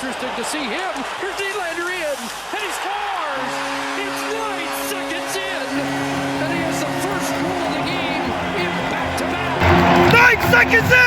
interesting to see him. Here's Nylander in, and he scores! It's 9 seconds in, and he has the first goal of the game in back-to-back. 9 seconds in!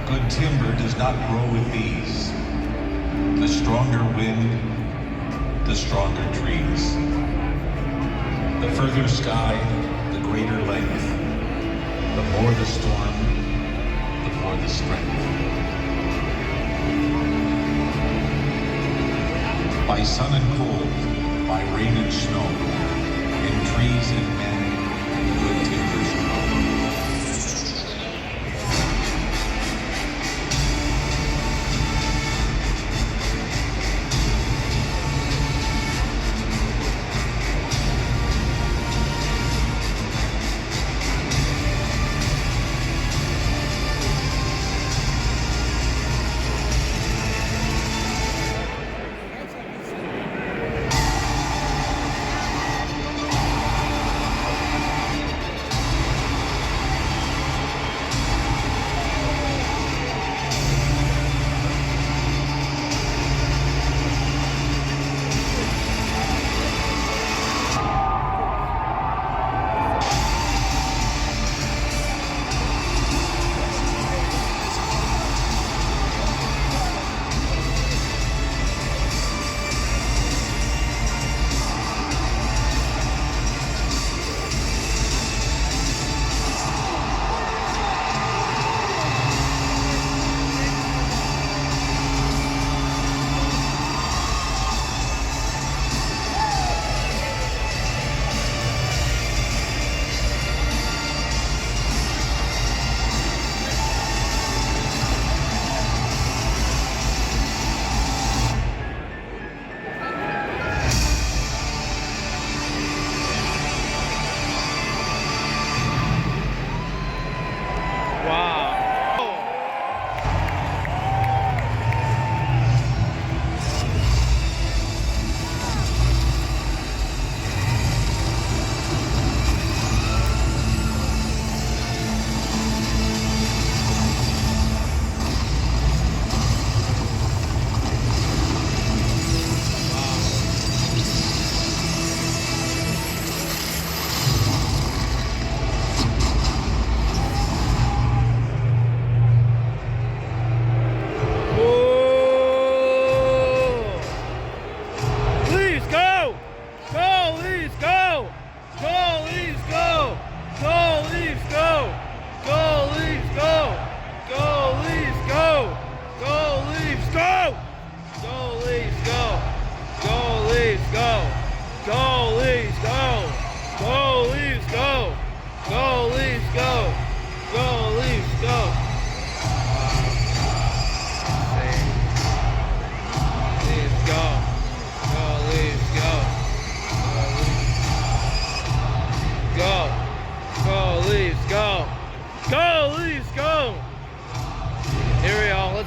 Good timber does not grow with ease. The stronger wind, the stronger trees. The further sky, the greater length. The more the storm, the more the strength. By sun and cold, by rain and snow, in trees and men, good timbers grow.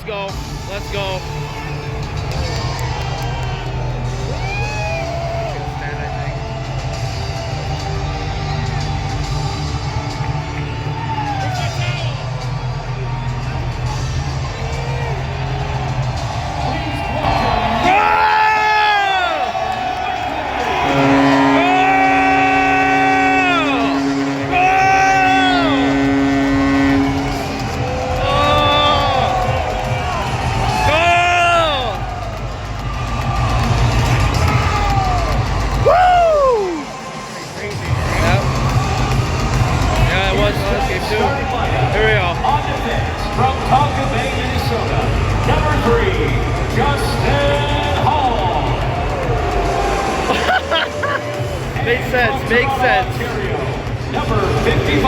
Let's go. Let's go. Here we go. On defense from Tonka Bay, Minnesota, number 3, Justin Hall. Makes sense, makes sense. Ontario, number 55,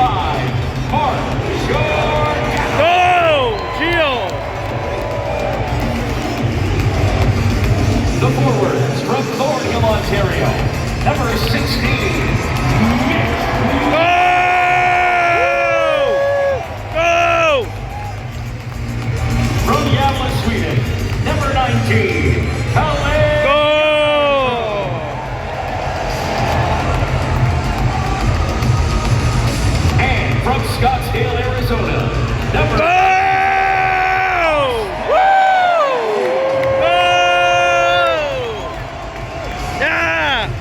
Mark Jordan. Go, Gio. The forwards from Thornhill, Ontario, number 16, Mitch. From Gävle, Sweden, number 19, Kalle. Go! And from Scottsdale, Arizona, number. Go! Woo! Go! Yeah!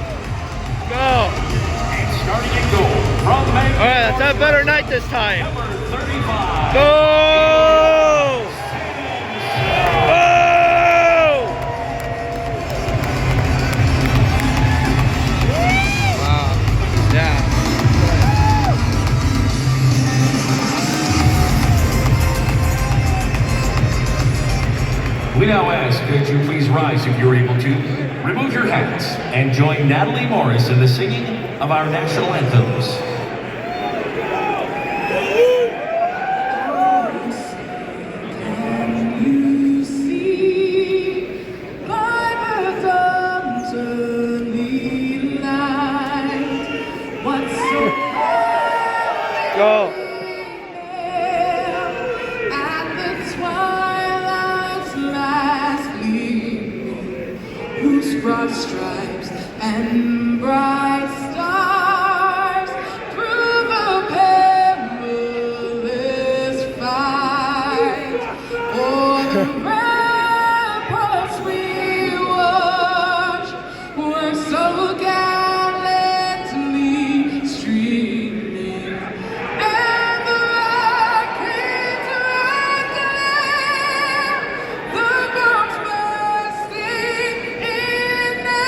Go! And starting at goal from Vancouver. All right, let's have a better night this time. Number 35. Go! We now ask that you please rise if you're able to, remove your hats, and join Natalie Morris in the singing of our national anthems. Go! Broad stripes and bright stars through the perilous fight. For the ramparts we watched were so gallantly streaming, and the rockets rattling, the guns bursting in air.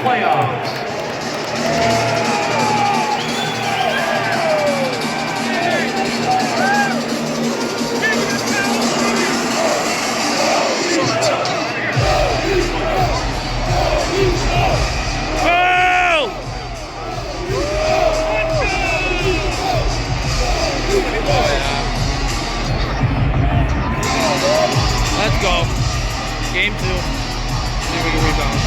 playoffs. Let's go. Game 2. See if we can rebound.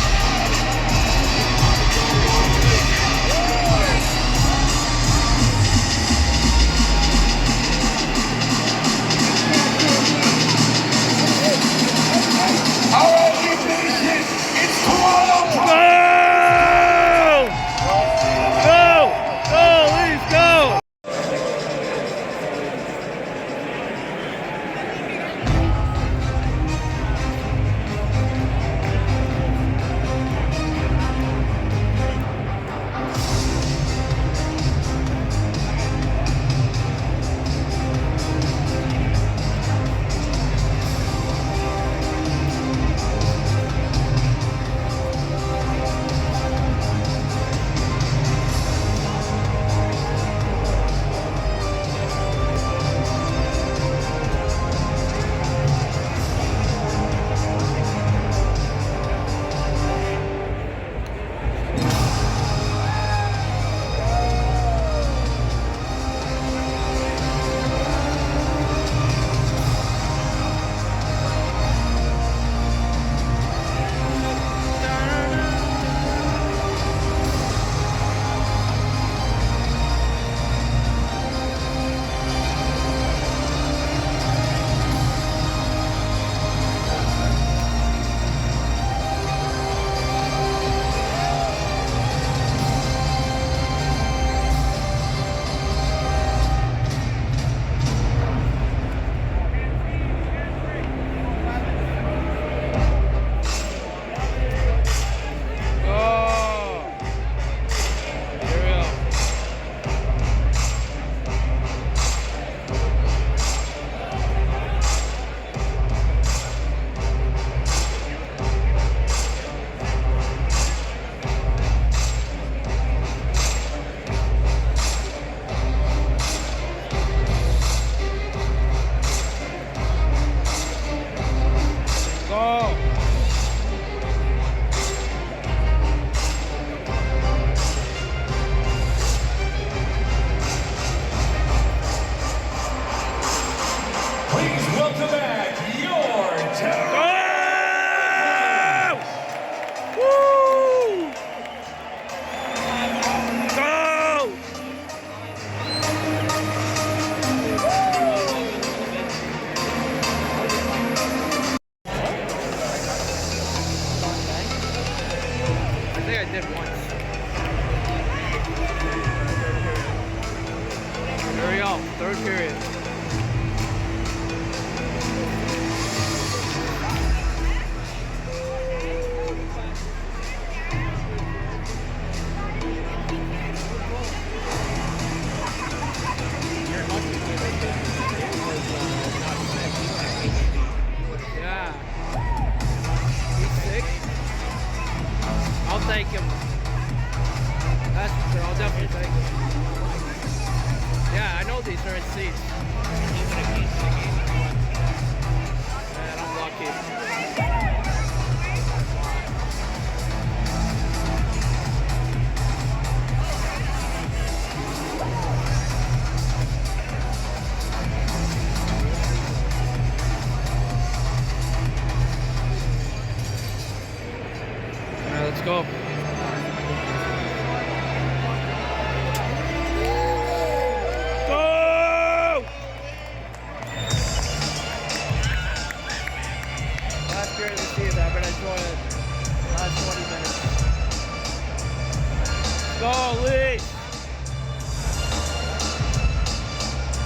Please welcome back your Woo! Go! I think I did once. There we go. Third period. Yeah. He's sick. I'll take him. That's for sure. I'll definitely take him. Yeah, I know these are his seats. Man, I'm lucky. All right, let's go. Go! Last period of the season, I've been enjoying it. Last 20 minutes. Go, Lee!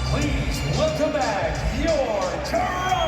Please welcome back your Toronto